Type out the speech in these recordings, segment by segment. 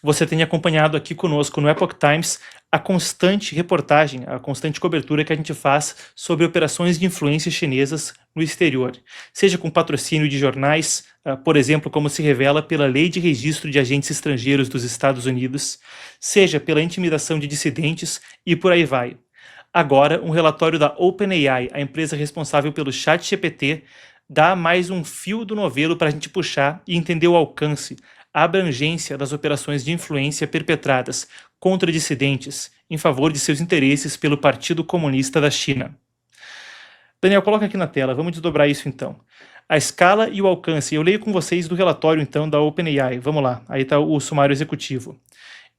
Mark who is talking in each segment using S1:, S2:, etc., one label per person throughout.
S1: você tenha acompanhado aqui conosco no Epoch Times a constante reportagem, a constante cobertura que a gente faz sobre operações de influência chinesas no exterior, seja com patrocínio de jornais, por exemplo, como se revela pela Lei de Registro de Agentes Estrangeiros dos Estados Unidos, seja pela intimidação de dissidentes e por aí vai. Agora, um relatório da OpenAI, a empresa responsável pelo ChatGPT, dá mais um fio do novelo para a gente puxar e entender o alcance, a abrangência das operações de influência perpetradas contra dissidentes em favor de seus interesses pelo Partido Comunista da China. Daniel, coloca aqui na tela, vamos desdobrar isso então. A escala e o alcance, eu leio com vocês do relatório então da OpenAI, vamos lá, aí está o sumário executivo.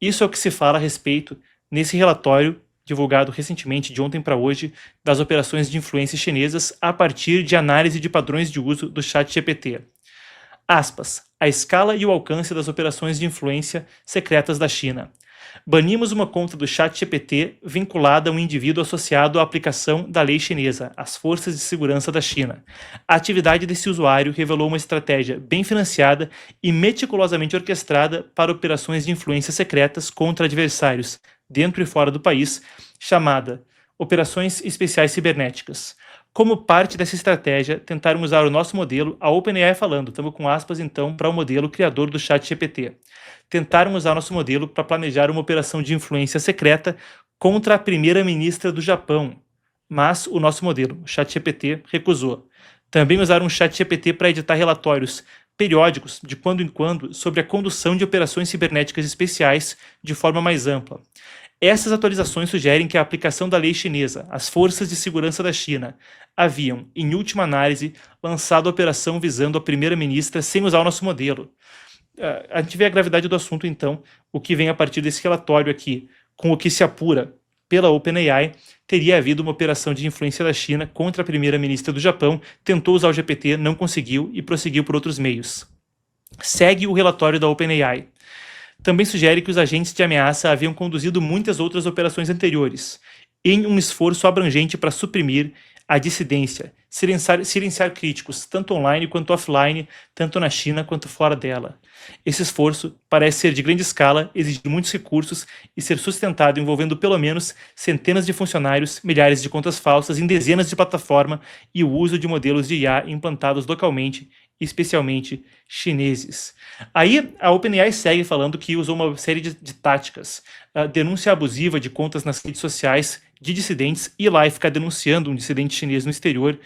S1: Isso é o que se fala a respeito nesse relatório divulgado recentemente, de ontem para hoje, das operações de influência chinesas a partir de análise de padrões de uso do ChatGPT. Aspas, a escala e o alcance das operações de influência secretas da China. Banimos uma conta do ChatGPT vinculada a um indivíduo associado à aplicação da lei chinesa, às forças de segurança da China. A atividade desse usuário revelou uma estratégia bem financiada e meticulosamente orquestrada para operações de influência secretas contra adversários, dentro e fora do país, chamada Operações Especiais Cibernéticas. Como parte dessa estratégia, tentaram usar o nosso modelo, a OpenAI falando, estamos com aspas então para o modelo criador do ChatGPT. Tentaram usar nosso modelo para planejar uma operação de influência secreta contra a primeira-ministra do Japão, mas o nosso modelo, o ChatGPT, recusou. Também usaram o ChatGPT para editar relatórios periódicos, de quando em quando, sobre a condução de operações cibernéticas especiais de forma mais ampla. Essas atualizações sugerem que a aplicação da lei chinesa, as forças de segurança da China, haviam, em última análise, lançado a operação visando a primeira-ministra sem usar o nosso modelo. A gente vê a gravidade do assunto, então, o que vem a partir desse relatório aqui, com o que se apura pela OpenAI, teria havido uma operação de influência da China contra a primeira-ministra do Japão, tentou usar o GPT, não conseguiu e prosseguiu por outros meios. Segue o relatório da OpenAI. Também sugere que os agentes de ameaça haviam conduzido muitas outras operações anteriores, em um esforço abrangente para suprimir a dissidência, silenciar críticos, tanto online quanto offline, tanto na China quanto fora dela. Esse esforço parece ser de grande escala, exigir muitos recursos e ser sustentado envolvendo pelo menos centenas de funcionários, milhares de contas falsas em dezenas de plataformas e o uso de modelos de IA implantados localmente, especialmente chineses. Aí a OpenAI segue falando que usou uma série de táticas, denúncia abusiva de contas nas redes sociais de dissidentes, ir lá e ficar denunciando um dissidente chinês no exterior,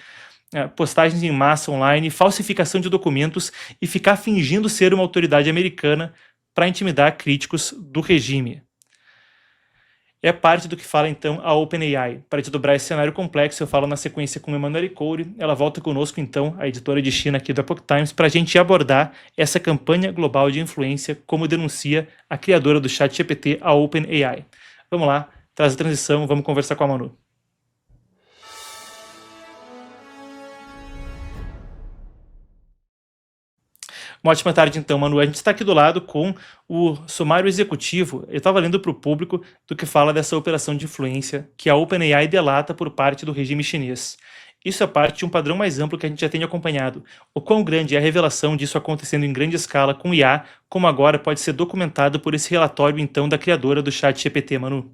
S1: postagens em massa online, falsificação de documentos e ficar fingindo ser uma autoridade americana para intimidar críticos do regime. É parte do que fala então a OpenAI. Para desdobrar esse cenário complexo, eu falo na sequência com Emanuele Coure. Ela volta conosco então, a editora de China aqui do Epoch Times, para a gente abordar essa campanha global de influência, como denuncia a criadora do ChatGPT, a OpenAI. Vamos lá, traz a transição, vamos conversar com a Manu. Uma ótima tarde, então, Manu. A gente está aqui do lado com o sumário executivo. Eu estava lendo para o público do que fala dessa operação de influência que a OpenAI delata por parte do regime chinês. Isso é parte de um padrão mais amplo que a gente já tem acompanhado. O quão grande é a revelação disso acontecendo em grande escala com IA, como agora pode ser documentado por esse relatório, então, da criadora do ChatGPT, Manu.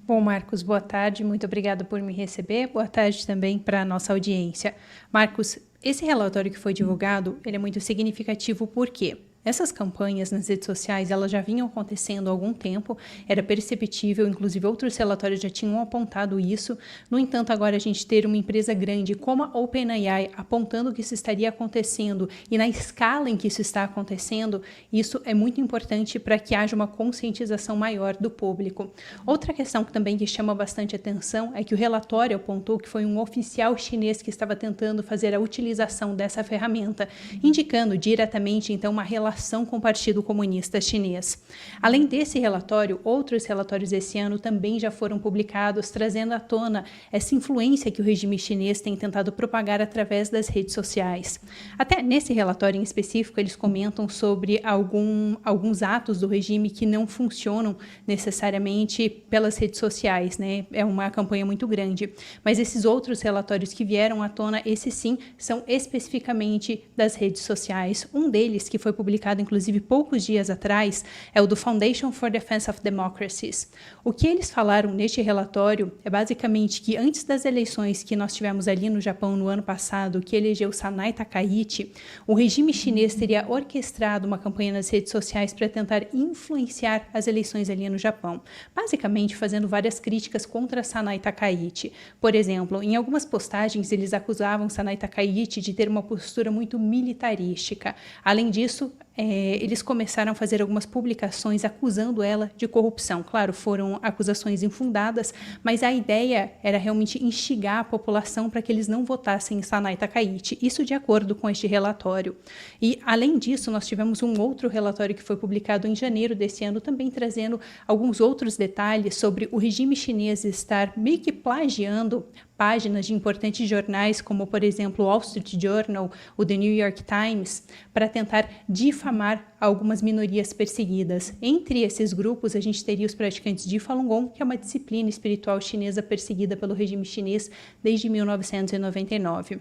S2: Bom, Marcos, boa tarde. Muito obrigada por me receber. Boa tarde também para a nossa audiência. Marcos, esse relatório que foi divulgado, ele é muito significativo porque essas campanhas nas redes sociais, elas já vinham acontecendo há algum tempo, era perceptível, inclusive outros relatórios já tinham apontado isso. No entanto, agora a gente ter uma empresa grande como a OpenAI apontando que isso estaria acontecendo e na escala em que isso está acontecendo, isso é muito importante para que haja uma conscientização maior do público. Outra questão que também chama bastante atenção é que o relatório apontou que foi um oficial chinês que estava tentando fazer a utilização dessa ferramenta, indicando diretamente, então, uma relação com o Partido Comunista Chinês. Além desse relatório, outros relatórios esse ano também já foram publicados, trazendo à tona essa influência que o regime chinês tem tentado propagar através das redes sociais. Até nesse relatório em específico, eles comentam sobre alguns atos do regime que não funcionam necessariamente pelas redes sociais, né? É uma campanha muito grande. Mas esses outros relatórios que vieram à tona, esses sim, são especificamente das redes sociais. Um deles, que foi publicado publicado, inclusive, poucos dias atrás, é o do Foundation for Defense of Democracies. O que eles falaram neste relatório é basicamente que antes das eleições que nós tivemos ali no Japão no ano passado, que elegeu Sanai Takaichi, o regime chinês teria orquestrado uma campanha nas redes sociais para tentar influenciar as eleições ali no Japão, basicamente fazendo várias críticas contra Sanai Takaichi. Por exemplo, em algumas postagens eles acusavam Sanai Takaichi de ter uma postura muito militarística. Além disso, eles começaram a fazer algumas publicações acusando ela de corrupção. Claro, foram acusações infundadas, mas a ideia era realmente instigar a população para que eles não votassem em Sanai Takaichi, isso de acordo com este relatório. E, além disso, nós tivemos um outro relatório que foi publicado em janeiro desse ano, também trazendo alguns outros detalhes sobre o regime chinês estar meio que plagiando páginas de importantes jornais, como, por exemplo, o Wall Street Journal, o The New York Times, para tentar difamar algumas minorias perseguidas. Entre esses grupos, a gente teria os praticantes de Falun Gong, que é uma disciplina espiritual chinesa perseguida pelo regime chinês desde 1999.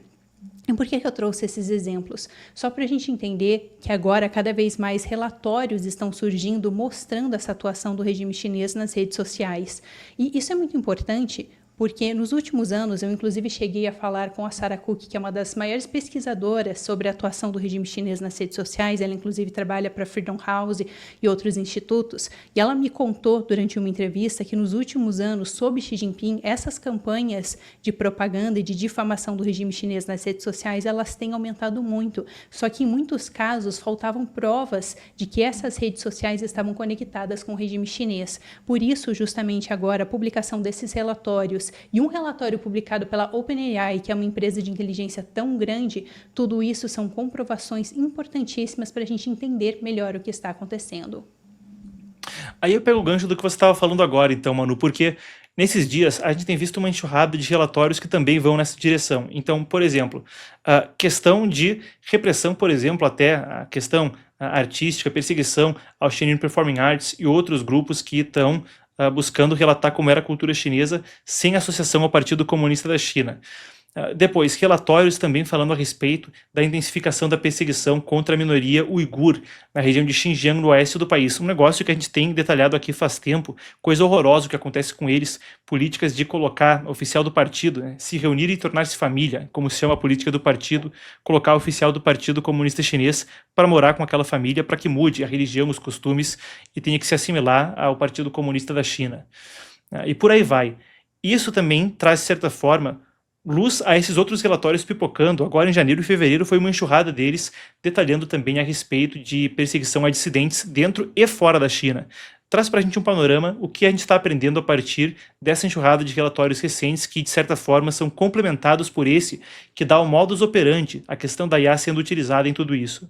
S2: E por que eu trouxe esses exemplos? Só para a gente entender que agora cada vez mais relatórios estão surgindo mostrando essa atuação do regime chinês nas redes sociais. E isso é muito importante porque nos últimos anos eu inclusive cheguei a falar com a Sarah Cook, que é uma das maiores pesquisadoras sobre a atuação do regime chinês nas redes sociais. Ela inclusive trabalha para Freedom House e outros institutos, e ela me contou durante uma entrevista que nos últimos anos, sob Xi Jinping, essas campanhas de propaganda e de difamação do regime chinês nas redes sociais, elas têm aumentado muito, só que em muitos casos faltavam provas de que essas redes sociais estavam conectadas com o regime chinês. Por isso, justamente agora, a publicação desses relatórios e um relatório publicado pela OpenAI, que é uma empresa de inteligência tão grande, tudo isso são comprovações importantíssimas para a gente entender melhor o que está acontecendo.
S1: Aí eu pego o gancho do que você estava falando agora, então, Manu, porque nesses dias a gente tem visto uma enxurrada de relatórios que também vão nessa direção. Então, por exemplo, a questão de repressão, por exemplo, até a questão artística, perseguição ao Chinese Performing Arts e outros grupos que estão buscando relatar como era a cultura chinesa sem associação ao Partido Comunista da China. Depois, relatórios também falando a respeito da intensificação da perseguição contra a minoria uigur na região de Xinjiang, no oeste do país. Um negócio que a gente tem detalhado aqui faz tempo, coisa horrorosa que acontece com eles, políticas de colocar oficial do partido, né, se reunir e tornar-se família, como se chama a política do partido, colocar oficial do Partido Comunista Chinês para morar com aquela família para que mude a religião, os costumes e tenha que se assimilar ao Partido Comunista da China. E por aí vai. Isso também traz, de certa forma, luz a esses outros relatórios pipocando. Agora em janeiro e fevereiro foi uma enxurrada deles, detalhando também a respeito de perseguição a dissidentes dentro e fora da China. Traz para a gente um panorama, o que a gente está aprendendo a partir dessa enxurrada de relatórios recentes que, de certa forma, são complementados por esse, que dá o modus operandi, a questão da IA sendo utilizada em tudo isso.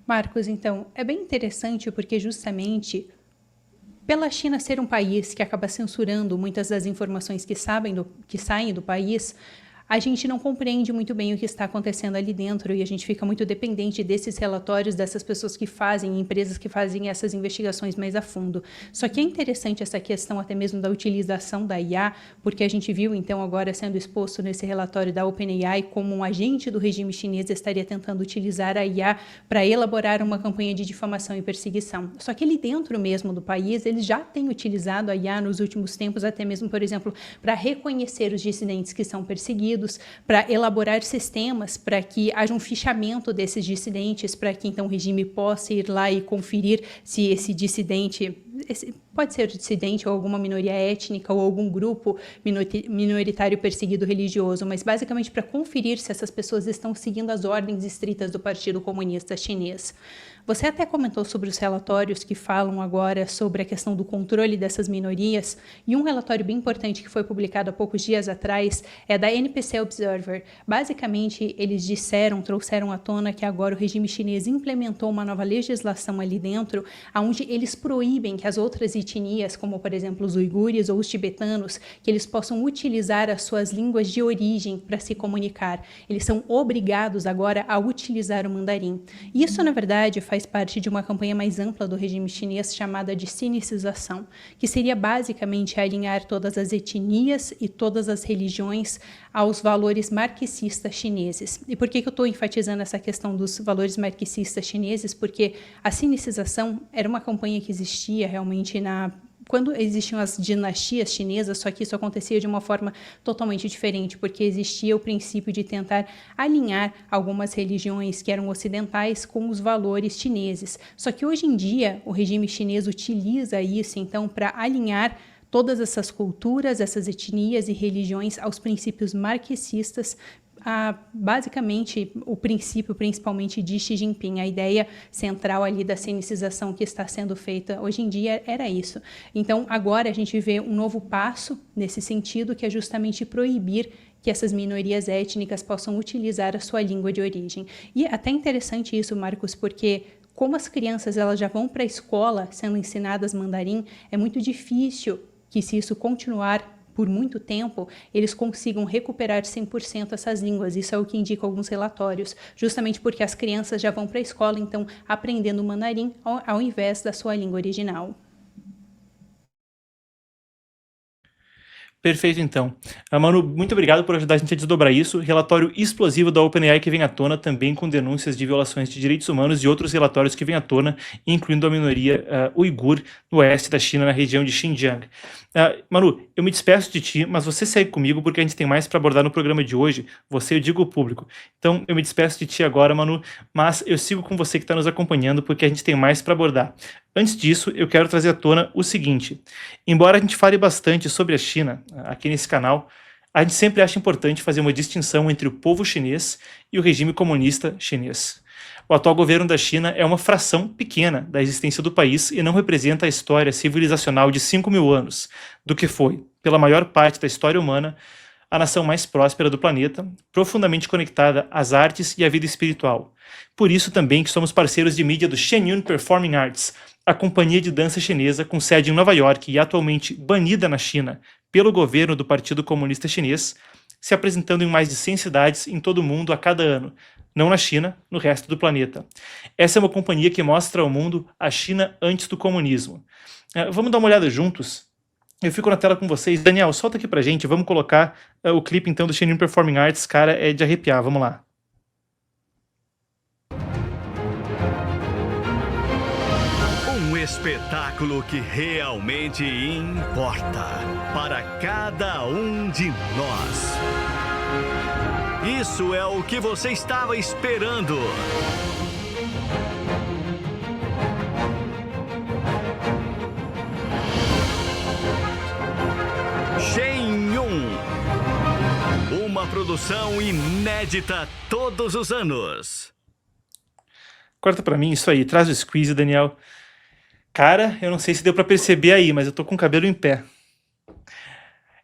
S2: Marcos, então, é bem interessante porque justamente pela China ser um país que acaba censurando muitas das informações que saem do país, a gente não compreende muito bem o que está acontecendo ali dentro e a gente fica muito dependente desses relatórios, dessas pessoas que fazem, empresas que fazem essas investigações mais a fundo. Só que é interessante essa questão até mesmo da utilização da IA, porque a gente viu então agora sendo exposto nesse relatório da OpenAI como um agente do regime chinês estaria tentando utilizar a IA para elaborar uma campanha de difamação e perseguição. Só que ali dentro mesmo do país, eles já têm utilizado a IA nos últimos tempos, até mesmo, por exemplo, para reconhecer os dissidentes que são perseguidos, para elaborar sistemas para que haja um fichamento desses dissidentes, para que então o regime possa ir lá e conferir se esse dissidente, pode ser dissidente ou alguma minoria étnica ou algum grupo minoritário perseguido religioso, mas basicamente para conferir se essas pessoas estão seguindo as ordens estritas do Partido Comunista Chinês. Você até comentou sobre os relatórios que falam agora sobre a questão do controle dessas minorias, e um relatório bem importante que foi publicado há poucos dias atrás é da NPC Observer. Basicamente, eles trouxeram à tona que agora o regime chinês implementou uma nova legislação ali dentro, onde eles proíbem que as outras etnias, como por exemplo os uigures ou os tibetanos, que eles possam utilizar as suas línguas de origem para se comunicar. Eles são obrigados agora a utilizar o mandarim. Isso, na verdade, faz parte de uma campanha mais ampla do regime chinês chamada de sinicização, que seria basicamente alinhar todas as etnias e todas as religiões aos valores marxistas chineses. E por que eu estou enfatizando essa questão dos valores marxistas chineses? Porque a sinicização era uma campanha que existia realmente quando existiam as dinastias chinesas, só que isso acontecia de uma forma totalmente diferente, porque existia o princípio de tentar alinhar algumas religiões que eram ocidentais com os valores chineses. Só que hoje em dia, o regime chinês utiliza isso, então, para alinhar todas essas culturas, essas etnias e religiões aos princípios marxistas, basicamente o princípio principalmente de Xi Jinping, a ideia central ali da sinicização que está sendo feita hoje em dia era isso. Então agora a gente vê um novo passo nesse sentido, que é justamente proibir que essas minorias étnicas possam utilizar a sua língua de origem. E é até interessante isso, Marcos, porque como as crianças elas já vão para a escola sendo ensinadas mandarim, é muito difícil que, se isso continuar por muito tempo, eles consigam recuperar 100% essas línguas. Isso é o que indicam alguns relatórios, justamente porque as crianças já vão para a escola, então, aprendendo o mandarim ao invés da sua língua original.
S1: Perfeito, então. Manu, muito obrigado por ajudar a gente a desdobrar isso. Relatório explosivo da OpenAI que vem à tona, também com denúncias de violações de direitos humanos e outros relatórios que vêm à tona, incluindo a minoria uigur no oeste da China, na região de Xinjiang. Manu, eu me despeço de ti, mas você segue comigo porque a gente tem mais para abordar no programa de hoje. Você, eu digo o público. Então, eu me despeço de ti agora, Manu, mas eu sigo com você que está nos acompanhando porque a gente tem mais para abordar. Antes disso, eu quero trazer à tona o seguinte: embora a gente fale bastante sobre a China aqui nesse canal, a gente sempre acha importante fazer uma distinção entre o povo chinês e o regime comunista chinês. O atual governo da China é uma fração pequena da existência do país e não representa a história civilizacional de 5.000 anos, do que foi, pela maior parte da história humana, a nação mais próspera do planeta, profundamente conectada às artes e à vida espiritual. Por isso também que somos parceiros de mídia do Shenyun Performing Arts, a companhia de dança chinesa com sede em Nova York e atualmente banida na China pelo governo do Partido Comunista Chinês, se apresentando em mais de 100 cidades em todo o mundo a cada ano, não na China, no resto do planeta. Essa é uma companhia que mostra ao mundo a China antes do comunismo. Vamos dar uma olhada juntos? Eu fico na tela com vocês. Daniel, solta aqui pra gente, vamos colocar o clipe então do Shenyun Performing Arts, cara, é de arrepiar, vamos lá.
S3: Um espetáculo que realmente importa para cada um de nós. Isso é o que você estava esperando. Shenyun, uma produção inédita todos os anos.
S1: Corta pra mim isso aí, traz o squeeze, Daniel. Cara, eu não sei se deu pra perceber aí, mas eu tô com o cabelo em pé.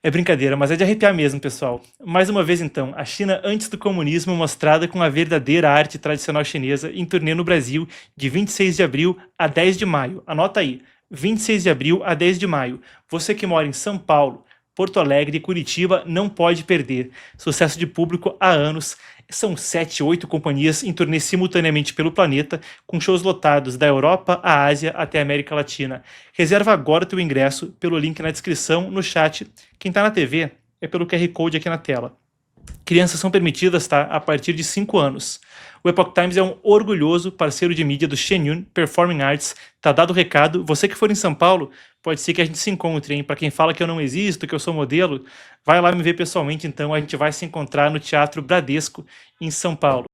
S1: É brincadeira, mas é de arrepiar mesmo, pessoal. Mais uma vez, então, a China antes do comunismo mostrada com a verdadeira arte tradicional chinesa em turnê no Brasil de 26 de abril a 10 de maio. Anota aí, 26 de abril a 10 de maio. Você que mora em São Paulo, Porto Alegre e Curitiba não pode perder. Sucesso de público há anos. São 7, 8 companhias em turnê simultaneamente pelo planeta, com shows lotados da Europa à Ásia até a América Latina. Reserva agora o teu ingresso pelo link na descrição, no chat. Quem está na TV é pelo QR Code aqui na tela. Crianças são permitidas, tá? A partir de 5 anos. O Epoch Times é um orgulhoso parceiro de mídia do Shenyun Performing Arts. Tá dado o recado. Você que for em São Paulo, pode ser que a gente se encontre, hein? Para quem fala que eu não existo, que eu sou modelo, vai lá me ver pessoalmente, então a gente vai se encontrar no Teatro Bradesco, em São Paulo.